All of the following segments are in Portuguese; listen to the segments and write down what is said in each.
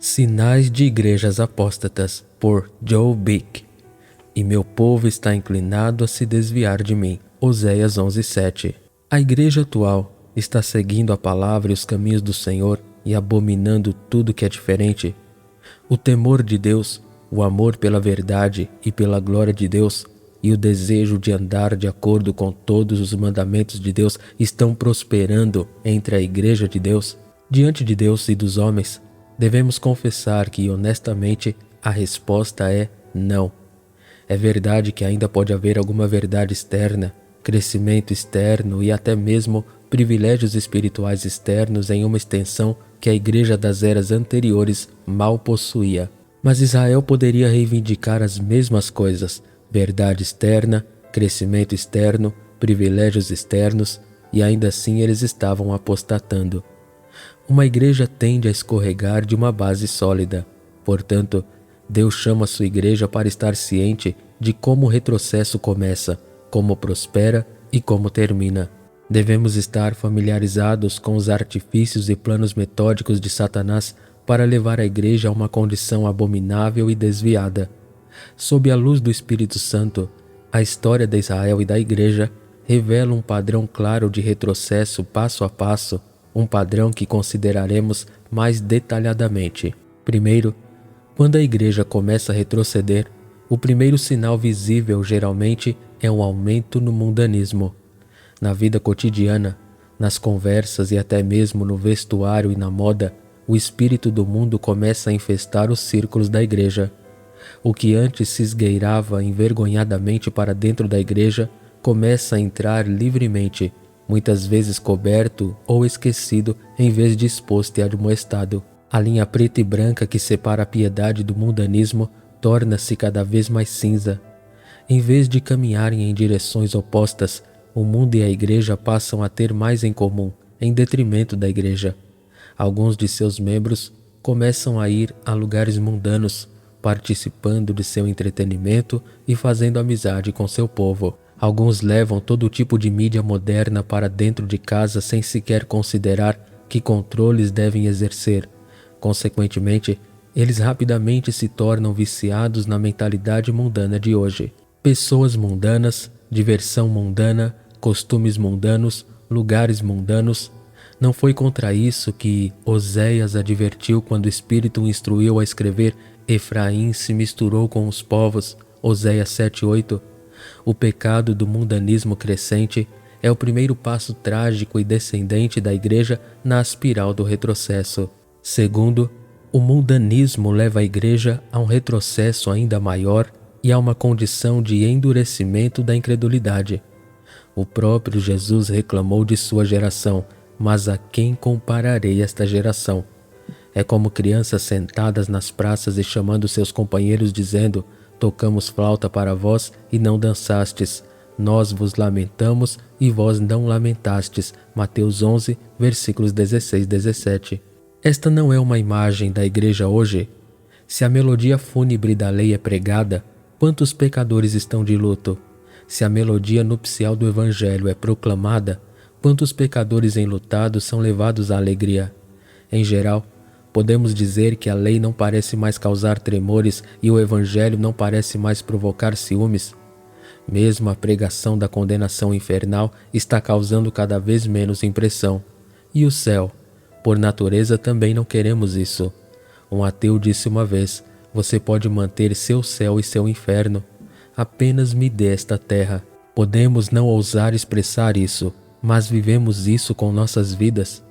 Sinais de Igrejas Apóstatas, por Joe Bick. E meu povo está inclinado a se desviar de mim. Oséias 11:7. A igreja atual está seguindo a palavra e os caminhos do Senhor e abominando tudo que é diferente. O temor de Deus, o amor pela verdade e pela glória de Deus e o desejo de andar de acordo com todos os mandamentos de Deus estão prosperando entre a igreja de Deus. Diante de Deus e dos homens, devemos confessar que, honestamente, a resposta é não. É verdade que ainda pode haver alguma verdade externa, crescimento externo e até mesmo privilégios espirituais externos em uma extensão que a igreja das eras anteriores mal possuía. Mas Israel poderia reivindicar as mesmas coisas: verdade externa, crescimento externo, privilégios externos, e ainda assim eles estavam apostatando. Uma igreja tende a escorregar de uma base sólida. Portanto, Deus chama a sua igreja para estar ciente de como o retrocesso começa, como prospera e como termina. Devemos estar familiarizados com os artifícios e planos metódicos de Satanás para levar a igreja a uma condição abominável e desviada. Sob a luz do Espírito Santo, a história de Israel e da igreja revela um padrão claro de retrocesso passo a passo, um padrão que consideraremos mais detalhadamente. Primeiro, quando a igreja começa a retroceder, o primeiro sinal visível geralmente é um aumento no mundanismo. Na vida cotidiana, nas conversas e até mesmo no vestuário e na moda, o espírito do mundo começa a infestar os círculos da igreja. O que antes se esgueirava envergonhadamente para dentro da igreja começa a entrar livremente, muitas vezes coberto ou esquecido em vez de exposto e admoestado. A linha preta e branca que separa a piedade do mundanismo torna-se cada vez mais cinza. Em vez de caminharem em direções opostas, o mundo e a igreja passam a ter mais em comum, em detrimento da igreja. Alguns de seus membros começam a ir a lugares mundanos, participando de seu entretenimento e fazendo amizade com seu povo. Alguns levam todo tipo de mídia moderna para dentro de casa sem sequer considerar que controles devem exercer. Consequentemente, eles rapidamente se tornam viciados na mentalidade mundana de hoje. Pessoas mundanas, diversão mundana, costumes mundanos, lugares mundanos. Não foi contra isso que Oséias advertiu quando o Espírito o instruiu a escrever: Efraim se misturou com os povos. Oséias 7:8. O pecado do mundanismo crescente é o primeiro passo trágico e descendente da igreja na espiral do retrocesso. Segundo, o mundanismo leva a igreja a um retrocesso ainda maior e a uma condição de endurecimento da incredulidade. O próprio Jesus reclamou de sua geração: mas a quem compararei esta geração? É como crianças sentadas nas praças e chamando seus companheiros dizendo: tocamos flauta para vós e não dançastes. Nós vos lamentamos e vós não lamentastes. Mateus 11, versículos 16-17. Esta não é uma imagem da igreja hoje? Se a melodia fúnebre da lei é pregada, quantos pecadores estão de luto? Se a melodia nupcial do evangelho é proclamada, quantos pecadores enlutados são levados à alegria? Em geral, podemos dizer que a lei não parece mais causar tremores e o evangelho não parece mais provocar ciúmes. Mesmo a pregação da condenação infernal está causando cada vez menos impressão. E o céu? Por natureza também não queremos isso. Um ateu disse uma vez: você pode manter seu céu e seu inferno. Apenas me dê esta terra. Podemos não ousar expressar isso, mas vivemos isso com nossas vidas.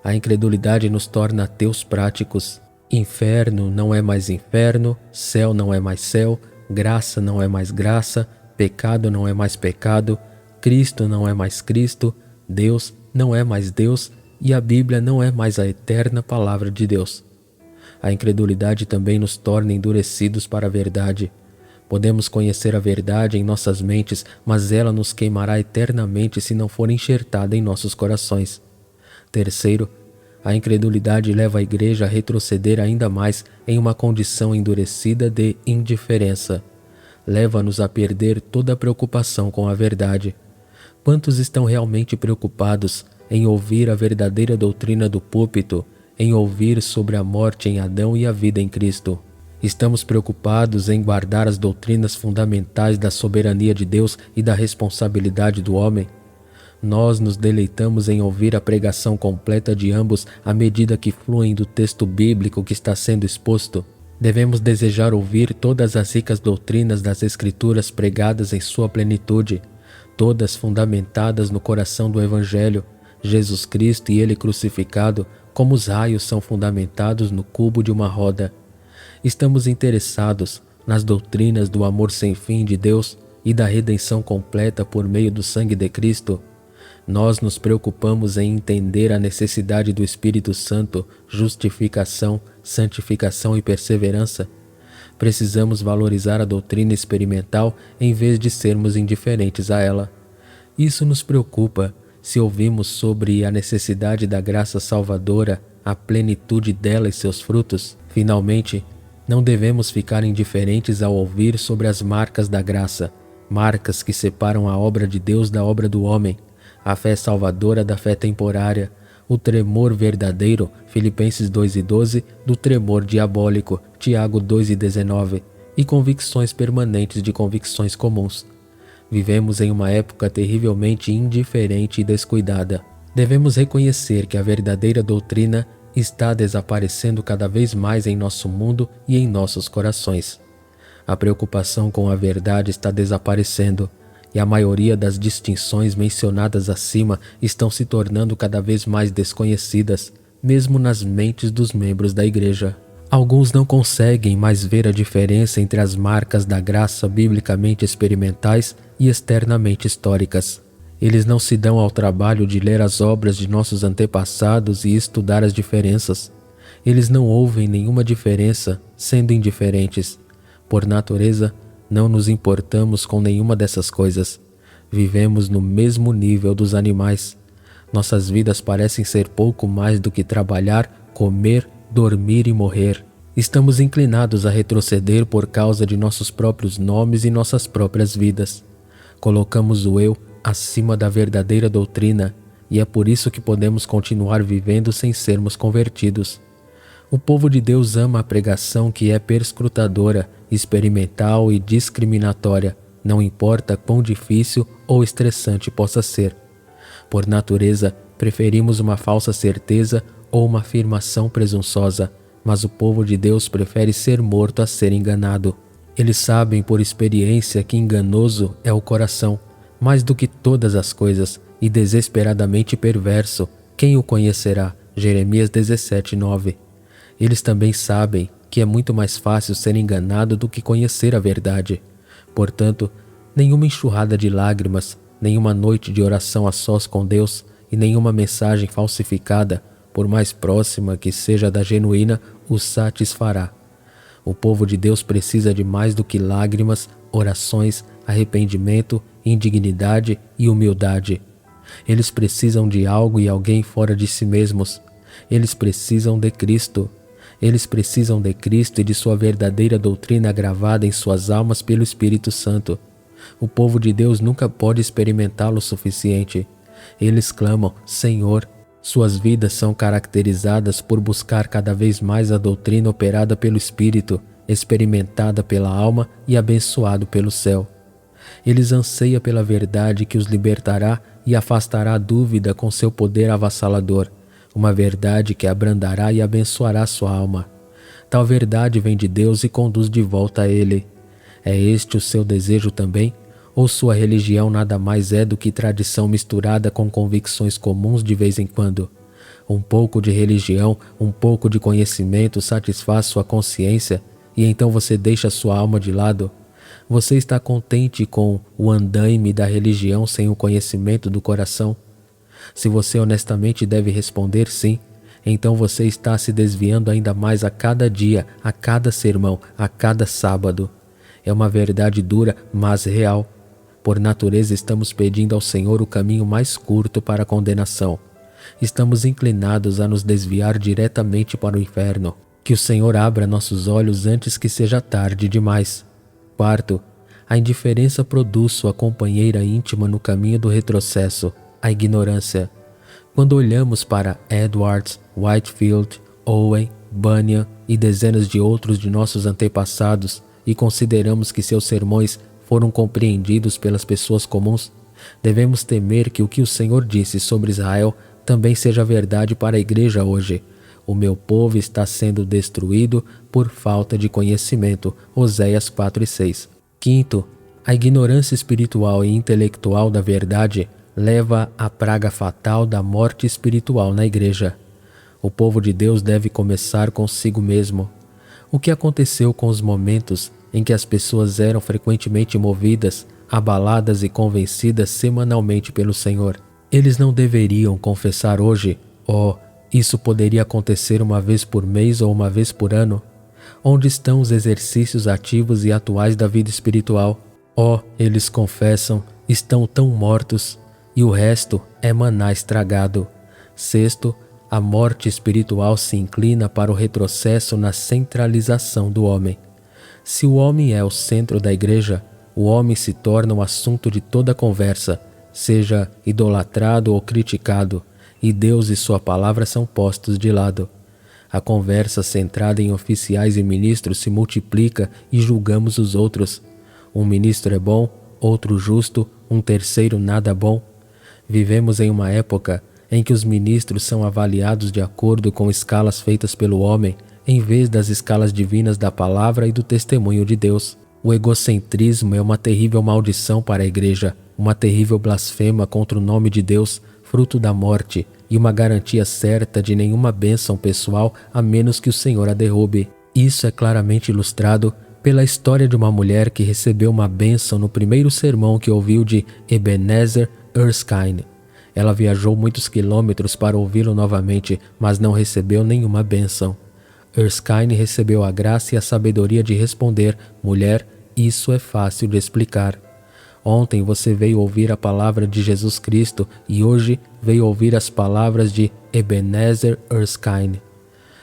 A incredulidade nos torna ateus práticos. Inferno não é mais inferno, céu não é mais céu, graça não é mais graça, pecado não é mais pecado, Cristo não é mais Cristo, Deus não é mais Deus e a Bíblia não é mais a eterna palavra de Deus. A incredulidade também nos torna endurecidos para a verdade. Podemos conhecer a verdade em nossas mentes, mas ela nos queimará eternamente se não for enxertada em nossos corações. Terceiro, a incredulidade leva a igreja a retroceder ainda mais em uma condição endurecida de indiferença. Leva-nos a perder toda a preocupação com a verdade. Quantos estão realmente preocupados em ouvir a verdadeira doutrina do púlpito, em ouvir sobre a morte em Adão e a vida em Cristo. Estamos preocupados em guardar as doutrinas fundamentais da soberania de Deus e da responsabilidade do homem. Nós nos deleitamos em ouvir a pregação completa de ambos à medida que fluem do texto bíblico que está sendo exposto. Devemos desejar ouvir todas as ricas doutrinas das Escrituras pregadas em sua plenitude, todas fundamentadas no coração do Evangelho, Jesus Cristo e Ele crucificado, como os raios são fundamentados no cubo de uma roda. Estamos interessados nas doutrinas do amor sem fim de Deus e da redenção completa por meio do sangue de Cristo. Nós nos preocupamos em entender a necessidade do Espírito Santo, justificação, santificação e perseverança. Precisamos valorizar a doutrina experimental em vez de sermos indiferentes a ela. Isso nos preocupa se ouvimos sobre a necessidade da graça salvadora, a plenitude dela e seus frutos. Finalmente, não devemos ficar indiferentes ao ouvir sobre as marcas da graça, marcas que separam a obra de Deus da obra do homem, a fé salvadora da fé temporária, o tremor verdadeiro, Filipenses 2:12, do tremor diabólico, Tiago 2:19, e convicções permanentes de convicções comuns. Vivemos em uma época terrivelmente indiferente e descuidada. Devemos reconhecer que a verdadeira doutrina está desaparecendo cada vez mais em nosso mundo e em nossos corações. A preocupação com a verdade está desaparecendo, e a maioria das distinções mencionadas acima estão se tornando cada vez mais desconhecidas, mesmo nas mentes dos membros da igreja. Alguns não conseguem mais ver a diferença entre as marcas da graça biblicamente experimentais e externamente históricas. Eles não se dão ao trabalho de ler as obras de nossos antepassados e estudar as diferenças. Eles não ouvem nenhuma diferença, sendo indiferentes. Por natureza, não nos importamos com nenhuma dessas coisas. Vivemos no mesmo nível dos animais. Nossas vidas parecem ser pouco mais do que trabalhar, comer, dormir e morrer. Estamos inclinados a retroceder por causa de nossos próprios nomes e nossas próprias vidas. Colocamos o eu acima da verdadeira doutrina, e é por isso que podemos continuar vivendo sem sermos convertidos. O povo de Deus ama a pregação que é perscrutadora, experimental e discriminatória, não importa quão difícil ou estressante possa ser. Por natureza, preferimos uma falsa certeza ou uma afirmação presunçosa, mas o povo de Deus prefere ser morto a ser enganado. Eles sabem por experiência que enganoso é o coração, mais do que todas as coisas, e desesperadamente perverso. Quem o conhecerá? Jeremias 17:9. Eles também sabem que é muito mais fácil ser enganado do que conhecer a verdade. Portanto, nenhuma enxurrada de lágrimas, nenhuma noite de oração a sós com Deus e nenhuma mensagem falsificada, por mais próxima que seja da genuína, os satisfará. O povo de Deus precisa de mais do que lágrimas, orações, arrependimento, indignidade e humildade. Eles precisam de algo e alguém fora de si mesmos. Eles precisam de Cristo. Eles precisam de Cristo e de sua verdadeira doutrina gravada em suas almas pelo Espírito Santo. O povo de Deus nunca pode experimentá-lo o suficiente. Eles clamam, Senhor. Suas vidas são caracterizadas por buscar cada vez mais a doutrina operada pelo Espírito, experimentada pela alma e abençoado pelo céu. Eles anseiam pela verdade que os libertará e afastará a dúvida com seu poder avassalador, uma verdade que abrandará e abençoará sua alma. Tal verdade vem de Deus e conduz de volta a Ele. É este o seu desejo também? Ou sua religião nada mais é do que tradição misturada com convicções comuns de vez em quando? Um pouco de religião, um pouco de conhecimento satisfaz sua consciência e então você deixa sua alma de lado? Você está contente com o andaime da religião sem o conhecimento do coração? Se você honestamente deve responder sim, então você está se desviando ainda mais a cada dia, a cada sermão, a cada sábado. É uma verdade dura, mas real. Por natureza estamos pedindo ao Senhor o caminho mais curto para a condenação. Estamos inclinados a nos desviar diretamente para o inferno. Que o Senhor abra nossos olhos antes que seja tarde demais. Quarto, a indiferença produz sua companheira íntima no caminho do retrocesso, a ignorância. Quando olhamos para Edwards, Whitefield, Owen, Bunyan e dezenas de outros de nossos antepassados e consideramos que seus sermões foram compreendidos pelas pessoas comuns, devemos temer que o que o Senhor disse sobre Israel também seja verdade para a igreja hoje. O meu povo está sendo destruído por falta de conhecimento. Oséias 4:6. Quinto, a ignorância espiritual e intelectual da verdade leva à praga fatal da morte espiritual na igreja. O povo de Deus deve começar consigo mesmo. O que aconteceu com os momentos em que as pessoas eram frequentemente movidas, abaladas e convencidas semanalmente pelo Senhor? Eles não deveriam confessar hoje: isso poderia acontecer uma vez por mês ou uma vez por ano? Onde estão os exercícios ativos e atuais da vida espiritual? Eles confessam, estão tão mortos, e o resto é maná estragado. Sexto, a morte espiritual se inclina para o retrocesso na centralização do homem. Se o homem é o centro da igreja, o homem se torna o assunto de toda conversa, seja idolatrado ou criticado, e Deus e sua palavra são postos de lado. A conversa centrada em oficiais e ministros se multiplica e julgamos os outros. Um ministro é bom, outro justo, um terceiro nada bom. Vivemos em uma época em que os ministros são avaliados de acordo com escalas feitas pelo homem, em vez das escalas divinas da palavra e do testemunho de Deus. O egocentrismo é uma terrível maldição para a igreja, uma terrível blasfema contra o nome de Deus, fruto da morte, e uma garantia certa de nenhuma bênção pessoal a menos que o Senhor a derrube. Isso é claramente ilustrado pela história de uma mulher que recebeu uma bênção no primeiro sermão que ouviu de Ebenezer Erskine. Ela viajou muitos quilômetros para ouvi-lo novamente, mas não recebeu nenhuma bênção. Erskine recebeu a graça e a sabedoria de responder: mulher, isso é fácil de explicar. Ontem você veio ouvir a palavra de Jesus Cristo e hoje veio ouvir as palavras de Ebenezer Erskine.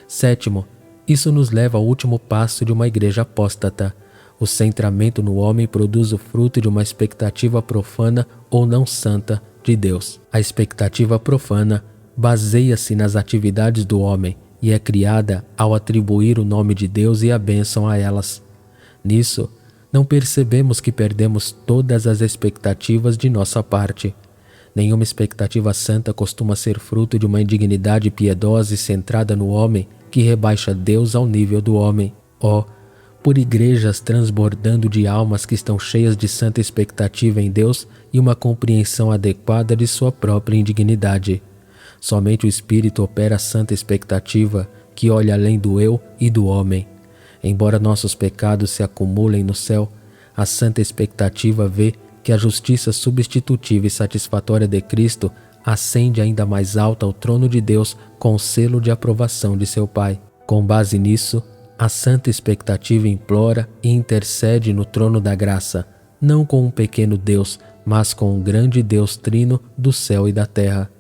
Sétimo, isso nos leva ao último passo de uma igreja apóstata. O centramento no homem produz o fruto de uma expectativa profana ou não santa de Deus. A expectativa profana baseia-se nas atividades do homem e é criada ao atribuir o nome de Deus e a bênção a elas. Nisso, não percebemos que perdemos todas as expectativas de nossa parte. Nenhuma expectativa santa costuma ser fruto de uma indignidade piedosa e centrada no homem que rebaixa Deus ao nível do homem. Por igrejas transbordando de almas que estão cheias de santa expectativa em Deus e uma compreensão adequada de sua própria indignidade. Somente o Espírito opera a santa expectativa que olha além do eu e do homem. Embora nossos pecados se acumulem no céu, a santa expectativa vê que a justiça substitutiva e satisfatória de Cristo ascende ainda mais alto ao trono de Deus com o selo de aprovação de seu Pai. Com base nisso, a santa expectativa implora e intercede no trono da graça, não com um pequeno Deus, mas com um grande Deus trino do céu e da terra.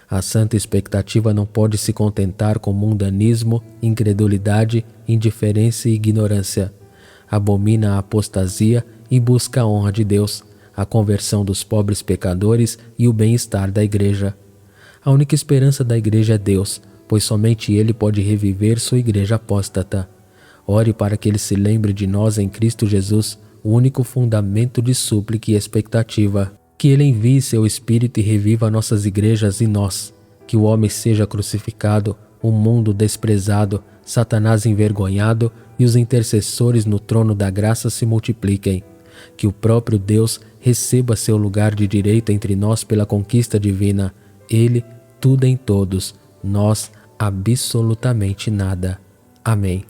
A santa expectativa não pode se contentar com mundanismo, incredulidade, indiferença e ignorância. Abomina a apostasia e busca a honra de Deus, a conversão dos pobres pecadores e o bem-estar da igreja. A única esperança da igreja é Deus, pois somente Ele pode reviver sua igreja apóstata. Ore para que Ele se lembre de nós em Cristo Jesus, o único fundamento de súplica e expectativa. Que Ele envie seu Espírito e reviva nossas igrejas e nós. Que o homem seja crucificado, o mundo desprezado, Satanás envergonhado e os intercessores no trono da graça se multipliquem. Que o próprio Deus receba seu lugar de direito entre nós pela conquista divina. Ele, tudo em todos, nós, absolutamente nada. Amém.